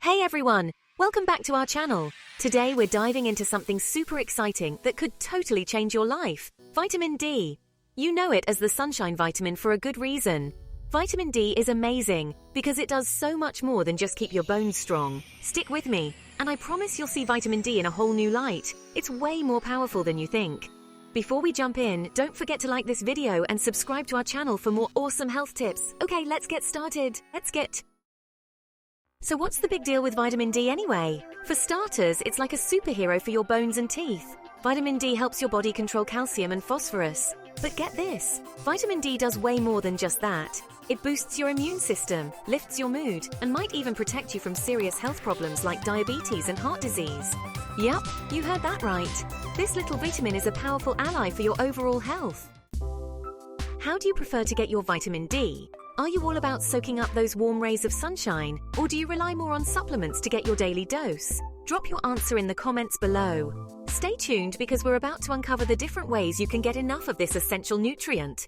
Hey everyone, welcome back to our channel. Today we're diving into something super exciting that could totally change your life. Vitamin D. You know it as the sunshine vitamin for a good reason. Vitamin D is amazing because it does so much more than just keep your bones strong. Stick with me, and I promise you'll see vitamin D in a whole new light. It's way more powerful than you think. Before we jump in, don't forget to like this video and subscribe to our channel for more awesome health tips. Okay, let's get started. So what's the big deal with vitamin D anyway? For starters, it's like a superhero for your bones and teeth. Vitamin D helps your body control calcium and phosphorus. But get this, vitamin D does way more than just that. It boosts your immune system, lifts your mood, and might even protect you from serious health problems like diabetes and heart disease. Yup, you heard that right. This little vitamin is a powerful ally for your overall health. How do you prefer to get your vitamin D? Are you all about soaking up those warm rays of sunshine, or do you rely more on supplements to get your daily dose? Drop your answer in the comments below. Stay tuned because we're about to uncover the different ways you can get enough of this essential nutrient.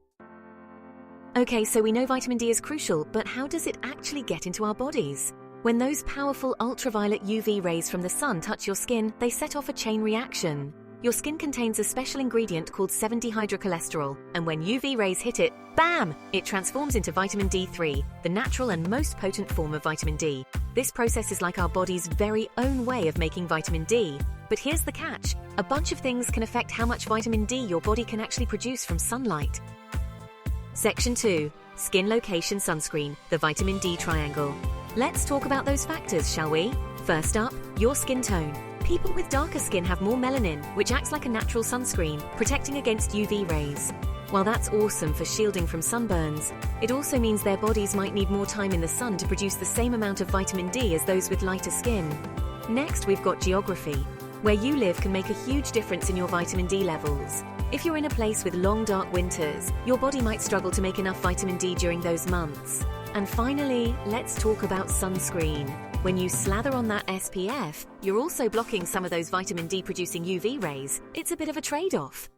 Okay, so we know vitamin D is crucial, but how does it actually get into our bodies? When those powerful ultraviolet UV rays from the sun touch your skin, they set off a chain reaction. Your skin contains a special ingredient called 7-dehydrocholesterol, and when UV rays hit it, bam! It transforms into vitamin D3, the natural and most potent form of vitamin D. This process is like our body's very own way of making vitamin D. But here's the catch. A bunch of things can affect how much vitamin D your body can actually produce from sunlight. Section 2. Skin Location Sunscreen, the Vitamin D Triangle. Let's talk about those factors, shall we? First up, your skin tone. People with darker skin have more melanin, which acts like a natural sunscreen, protecting against UV rays. While that's awesome for shielding from sunburns, it also means their bodies might need more time in the sun to produce the same amount of vitamin D as those with lighter skin. Next, we've got geography. Where you live can make a huge difference in your vitamin D levels. If you're in a place with long dark winters, your body might struggle to make enough vitamin D during those months. And finally, let's talk about sunscreen. When you slather on that SPF, you're also blocking some of those vitamin D producing UV rays. It's a bit of a trade-off.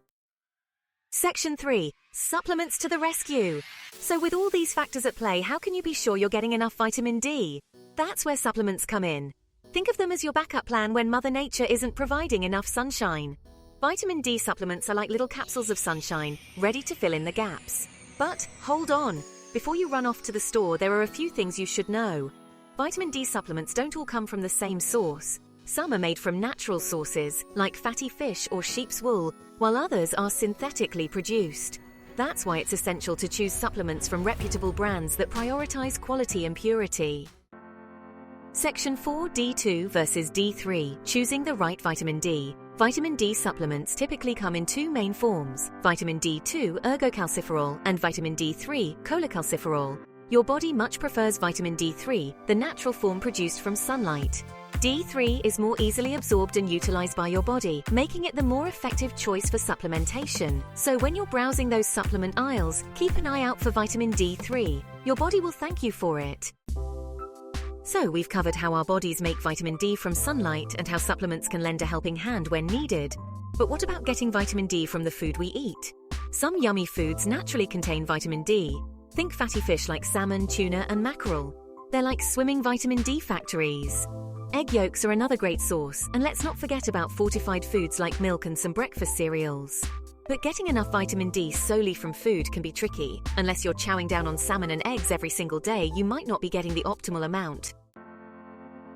Section 3. Supplements to the rescue. So with all these factors at play, how can you be sure you're getting enough vitamin D? That's where supplements come in. Think of them as your backup plan when Mother Nature isn't providing enough sunshine. Vitamin D supplements are like little capsules of sunshine, ready to fill in the gaps. But hold on. Before you run off to the store, there are a few things you should know. Vitamin D supplements don't all come from the same source. Some are made from natural sources, like fatty fish or sheep's wool, while others are synthetically produced. That's why it's essential to choose supplements from reputable brands that prioritize quality and purity. Section 4. D2 versus D3. Choosing the right vitamin D. Vitamin D supplements typically come in two main forms: vitamin D2 ergocalciferol and vitamin D3 cholecalciferol. Your body much prefers vitamin D3, the natural form produced from sunlight. D3 is more easily absorbed and utilized by your body, making it the more effective choice for supplementation. So when you're browsing those supplement aisles, keep an eye out for vitamin D3. Your body will thank you for it. So we've covered how our bodies make vitamin D from sunlight and how supplements can lend a helping hand when needed. But what about getting vitamin D from the food we eat? Some yummy foods naturally contain vitamin D. Think fatty fish like salmon, tuna, and mackerel. They're like swimming vitamin D factories. Egg yolks are another great source, and let's not forget about fortified foods like milk and some breakfast cereals. But getting enough vitamin D solely from food can be tricky. Unless you're chowing down on salmon and eggs every single day, you might not be getting the optimal amount.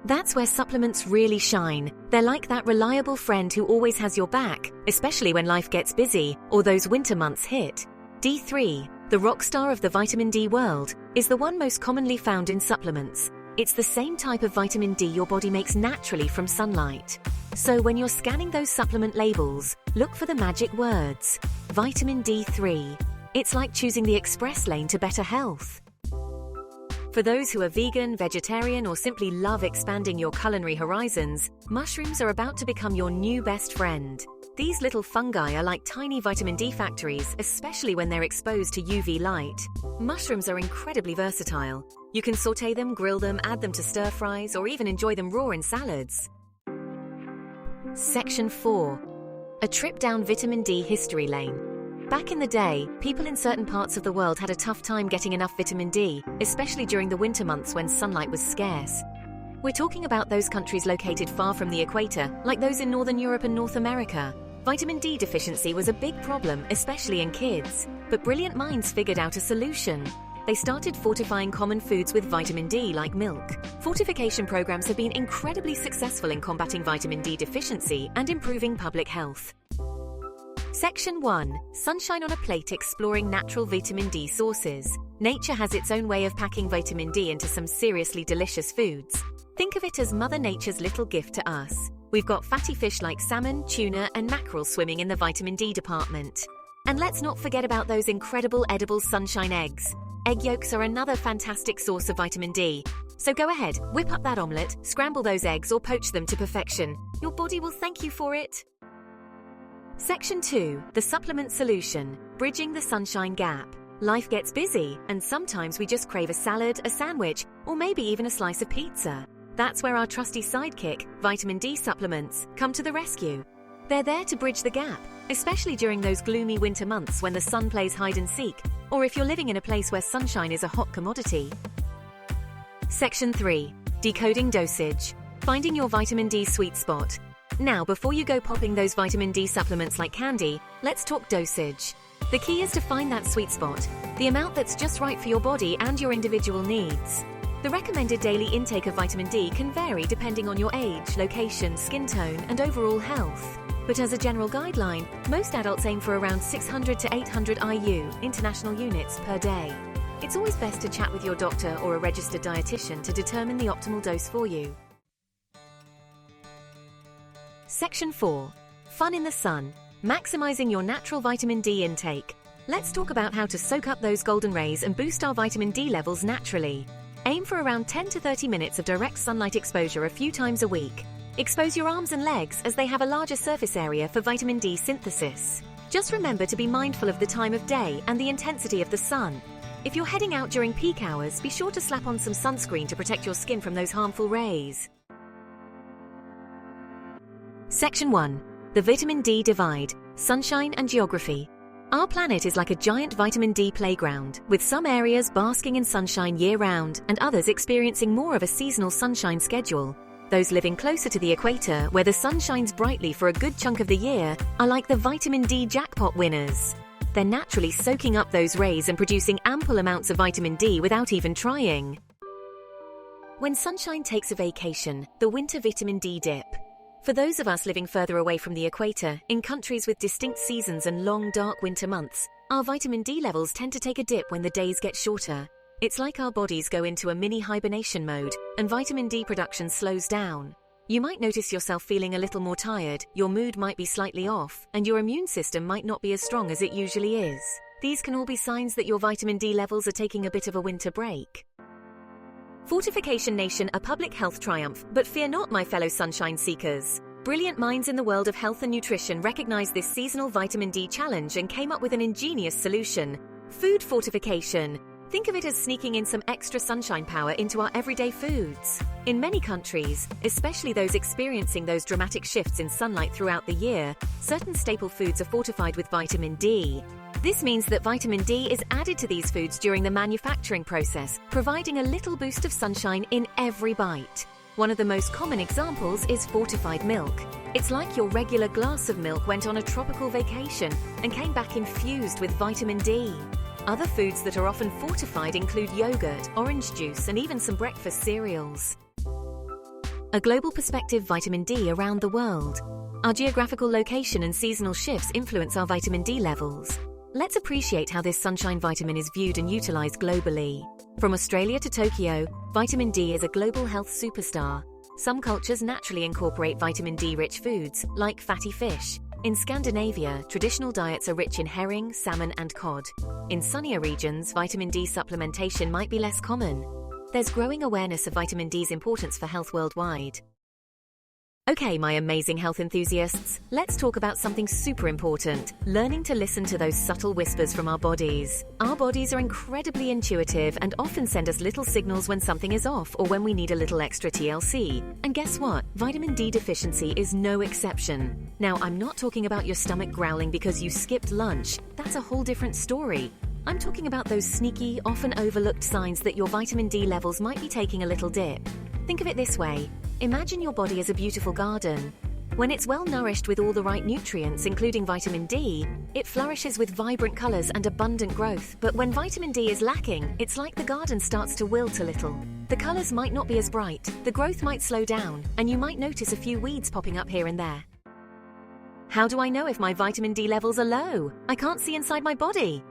That's where supplements really shine. They're like that reliable friend who always has your back, especially when life gets busy or those winter months hit. D3, the rock star of the vitamin D world, is the one most commonly found in supplements. It's the same type of vitamin D your body makes naturally from sunlight. So when you're scanning those supplement labels, look for the magic words. Vitamin D3. It's like choosing the express lane to better health. For those who are vegan, vegetarian, or simply love expanding your culinary horizons, mushrooms are about to become your new best friend. These little fungi are like tiny vitamin D factories, especially when they're exposed to UV light. Mushrooms are incredibly versatile. You can sauté them, grill them, add them to stir-fries, or even enjoy them raw in salads. Section 4. A trip down vitamin D history lane. Back in the day, people in certain parts of the world had a tough time getting enough vitamin D, especially during the winter months when sunlight was scarce. We're talking about those countries located far from the equator, like those in Northern Europe and North America. Vitamin D deficiency was a big problem, especially in kids. But brilliant minds figured out a solution. They started fortifying common foods with vitamin D, like milk. Fortification programs have been incredibly successful in combating vitamin D deficiency and improving public health. Section 1. Sunshine on a plate, exploring natural vitamin D sources. Nature has its own way of packing vitamin D into some seriously delicious foods. Think of it as Mother Nature's little gift to us. We've got fatty fish like salmon, tuna, and mackerel swimming in the vitamin D department. And let's not forget about those incredible edible sunshine eggs. Egg yolks are another fantastic source of vitamin D. So go ahead, whip up that omelette, scramble those eggs, or poach them to perfection. Your body will thank you for it. Section 2. The supplement solution. Bridging the sunshine gap. Life gets busy, and sometimes we just crave a salad, a sandwich, or maybe even a slice of pizza. That's where our trusty sidekick, vitamin D supplements, come to the rescue. They're there to bridge the gap, especially during those gloomy winter months when the sun plays hide and seek, or if you're living in a place where sunshine is a hot commodity. Section 3. Decoding dosage. Finding your vitamin D sweet spot. Now, before you go popping those vitamin D supplements like candy, let's talk dosage. The key is to find that sweet spot, the amount that's just right for your body and your individual needs. The recommended daily intake of vitamin D can vary depending on your age, location, skin tone, and overall health. But as a general guideline, most adults aim for around 600 to 800 IU, international units, per day. It's always best to chat with your doctor or a registered dietitian to determine the optimal dose for you. Section 4. Fun in the sun. Maximizing your natural vitamin D intake. Let's talk about how to soak up those golden rays and boost our vitamin D levels naturally. Aim for around 10 to 30 minutes of direct sunlight exposure a few times a week. Expose your arms and legs as they have a larger surface area for vitamin D synthesis. Just remember to be mindful of the time of day and the intensity of the sun. If you're heading out during peak hours, be sure to slap on some sunscreen to protect your skin from those harmful rays. Section 1. The vitamin D divide. Sunshine and geography. Our planet is like a giant vitamin D playground, with some areas basking in sunshine year-round and others experiencing more of a seasonal sunshine schedule. Those living closer to the equator, where the sun shines brightly for a good chunk of the year, are like the vitamin D jackpot winners. They're naturally soaking up those rays and producing ample amounts of vitamin D without even trying. When sunshine takes a vacation, the winter vitamin D dip. For those of us living further away from the equator, in countries with distinct seasons and long, dark winter months, our vitamin D levels tend to take a dip when the days get shorter. It's like our bodies go into a mini hibernation mode, and vitamin D production slows down. You might notice yourself feeling a little more tired, your mood might be slightly off, and your immune system might not be as strong as it usually is. These can all be signs that your vitamin D levels are taking a bit of a winter break. Fortification Nation, a public health triumph, but fear not, my fellow sunshine seekers. Brilliant minds in the world of health and nutrition recognized this seasonal vitamin D challenge and came up with an ingenious solution. Food fortification. Think of it as sneaking in some extra sunshine power into our everyday foods. In many countries, especially those experiencing those dramatic shifts in sunlight throughout the year, certain staple foods are fortified with vitamin D. This means that vitamin D is added to these foods during the manufacturing process, providing a little boost of sunshine in every bite. One of the most common examples is fortified milk. It's like your regular glass of milk went on a tropical vacation and came back infused with vitamin D. Other foods that are often fortified include yogurt, orange juice, and even some breakfast cereals. A global perspective, vitamin D around the world. Our geographical location and seasonal shifts influence our vitamin D levels. Let's appreciate how this sunshine vitamin is viewed and utilized globally. From Australia to Tokyo, vitamin D is a global health superstar. Some cultures naturally incorporate vitamin D-rich foods, like fatty fish. In Scandinavia, traditional diets are rich in herring, salmon, and cod. In sunnier regions, vitamin D supplementation might be less common. There's growing awareness of vitamin D's importance for health worldwide. Okay, my amazing health enthusiasts, let's talk about something super important, learning to listen to those subtle whispers from our bodies. Our bodies are incredibly intuitive and often send us little signals when something is off or when we need a little extra TLC. And guess what? Vitamin D deficiency is no exception. Now, I'm not talking about your stomach growling because you skipped lunch. That's a whole different story. I'm talking about those sneaky, often overlooked signs that your vitamin D levels might be taking a little dip. Think of it this way. Imagine your body as a beautiful garden. When it's well nourished with all the right nutrients, including vitamin D, it flourishes with vibrant colors and abundant growth. But when vitamin D is lacking, it's like the garden starts to wilt a little. The colors might not be as bright, the growth might slow down, and you might notice a few weeds popping up here and there. How do I know if my vitamin D levels are low? I can't see inside my body.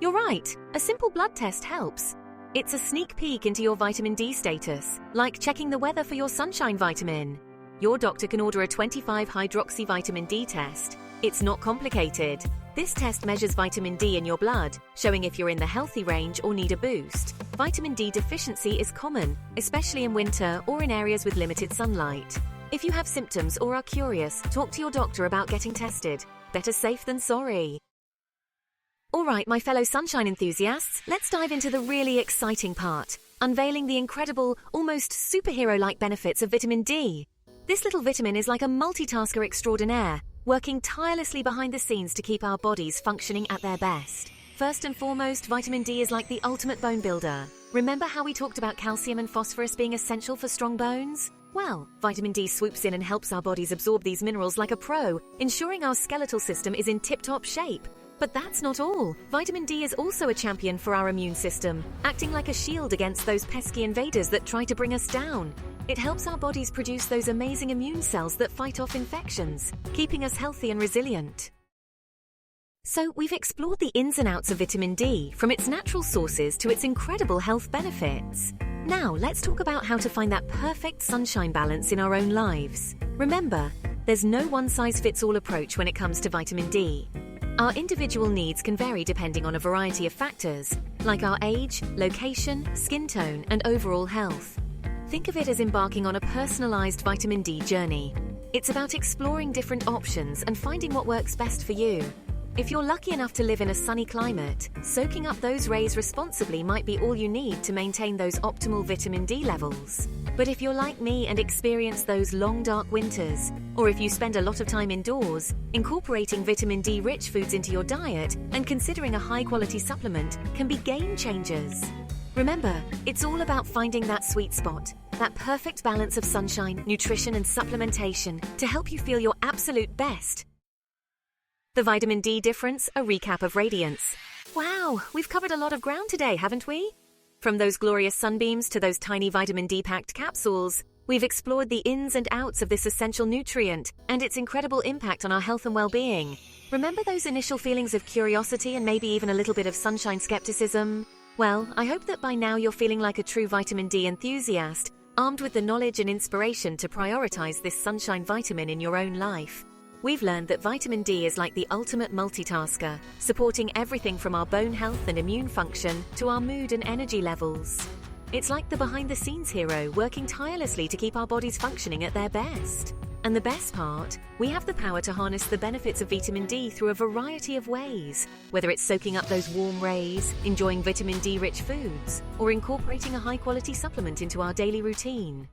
You're right, a simple blood test helps. It's a sneak peek into your vitamin D status, like checking the weather for your sunshine vitamin. Your doctor can order a 25-hydroxy vitamin D test. It's not complicated. This test measures vitamin D in your blood, showing if you're in the healthy range or need a boost. Vitamin D deficiency is common, especially in winter or in areas with limited sunlight. If you have symptoms or are curious, talk to your doctor about getting tested. Better safe than sorry. Alright, my fellow sunshine enthusiasts, let's dive into the really exciting part, unveiling the incredible, almost superhero-like benefits of vitamin D. This little vitamin is like a multitasker extraordinaire, working tirelessly behind the scenes to keep our bodies functioning at their best. First and foremost, vitamin D is like the ultimate bone builder. Remember how we talked about calcium and phosphorus being essential for strong bones? Well, vitamin D swoops in and helps our bodies absorb these minerals like a pro, ensuring our skeletal system is in tip-top shape. But that's not all. Vitamin D is also a champion for our immune system, acting like a shield against those pesky invaders that try to bring us down. It helps our bodies produce those amazing immune cells that fight off infections, keeping us healthy and resilient. So we've explored the ins and outs of vitamin D, from its natural sources to its incredible health benefits. Now let's talk about how to find that perfect sunshine balance in our own lives. Remember, there's no one-size-fits-all approach when it comes to vitamin D. Our individual needs can vary depending on a variety of factors, like our age, location, skin tone, and overall health. Think of it as embarking on a personalized vitamin D journey. It's about exploring different options and finding what works best for you. If you're lucky enough to live in a sunny climate, soaking up those rays responsibly might be all you need to maintain those optimal vitamin D levels. But if you're like me and experience those long dark winters, or if you spend a lot of time indoors, incorporating vitamin D-rich foods into your diet and considering a high-quality supplement can be game changers. Remember, it's all about finding that sweet spot, that perfect balance of sunshine, nutrition, and supplementation to help you feel your absolute best. The vitamin D difference, a recap of radiance. Wow, we've covered a lot of ground today, haven't we? From those glorious sunbeams to those tiny vitamin D-packed capsules, we've explored the ins and outs of this essential nutrient and its incredible impact on our health and well-being. Remember those initial feelings of curiosity and maybe even a little bit of sunshine skepticism? Well, I hope that by now you're feeling like a true vitamin D enthusiast, armed with the knowledge and inspiration to prioritize this sunshine vitamin in your own life. We've learned that vitamin D is like the ultimate multitasker, supporting everything from our bone health and immune function to our mood and energy levels. It's like the behind-the-scenes hero working tirelessly to keep our bodies functioning at their best. And the best part, we have the power to harness the benefits of vitamin D through a variety of ways, whether it's soaking up those warm rays, enjoying vitamin D-rich foods, or incorporating a high-quality supplement into our daily routine.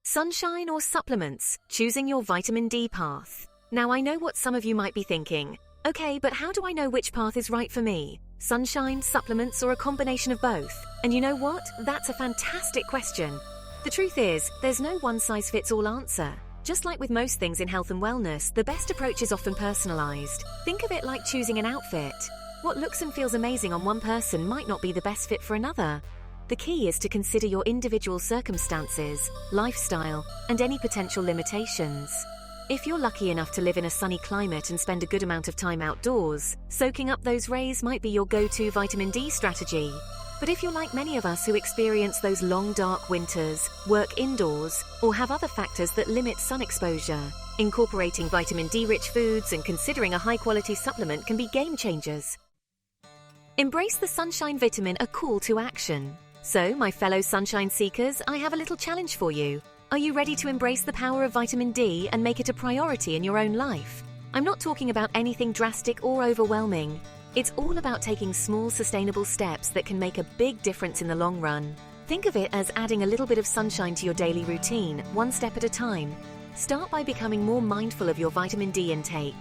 Sunshine or supplements, choosing your vitamin D path. Now I know what some of you might be thinking. Okay, but how do I know which path is right for me? Sunshine, supplements, or a combination of both? And you know what? That's a fantastic question. The truth is, there's no one-size-fits-all answer. Just like with most things in health and wellness, the best approach is often personalized. Think of it like choosing an outfit. What looks and feels amazing on one person might not be the best fit for another. The key is to consider your individual circumstances, lifestyle, and any potential limitations. If you're lucky enough to live in a sunny climate and spend a good amount of time outdoors, soaking up those rays might be your go-to vitamin D strategy. But if you're like many of us who experience those long dark winters, work indoors, or have other factors that limit sun exposure, incorporating vitamin D-rich foods and considering a high-quality supplement can be game changers. Embrace the sunshine vitamin, a call to action. So, my fellow sunshine seekers, I have a little challenge for you. Are you ready to embrace the power of vitamin D and make it a priority in your own life? I'm not talking about anything drastic or overwhelming. It's all about taking small, sustainable steps that can make a big difference in the long run. Think of it as adding a little bit of sunshine to your daily routine, one step at a time. Start by becoming more mindful of your vitamin D intake.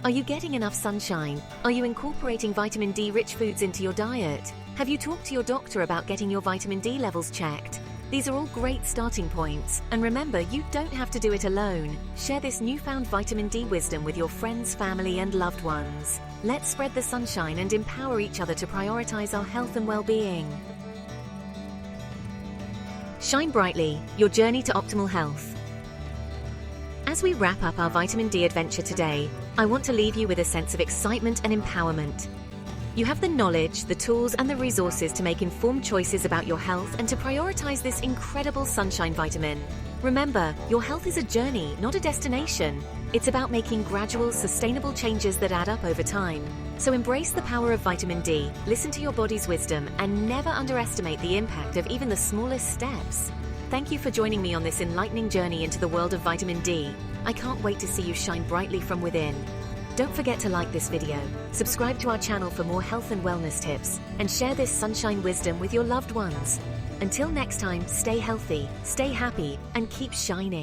Are you getting enough sunshine? Are you incorporating vitamin D-rich foods into your diet? Have you talked to your doctor about getting your vitamin D levels checked? These are all great starting points, and remember, you don't have to do it alone. Share this newfound vitamin D wisdom with your friends, family, and loved ones. Let's spread the sunshine and empower each other to prioritize our health and well-being. Shine brightly, your journey to optimal health. As we wrap up our vitamin D adventure today, I want to leave you with a sense of excitement and empowerment. You have the knowledge, the tools, and the resources to make informed choices about your health and to prioritize this incredible sunshine vitamin. Remember, your health is a journey, not a destination. It's about making gradual, sustainable changes that add up over time. So embrace the power of vitamin D, listen to your body's wisdom, and never underestimate the impact of even the smallest steps. Thank you for joining me on this enlightening journey into the world of vitamin D. I can't wait to see you shine brightly from within. Don't forget to like this video, subscribe to our channel for more health and wellness tips, and share this sunshine wisdom with your loved ones. Until next time, stay healthy, stay happy, and keep shining.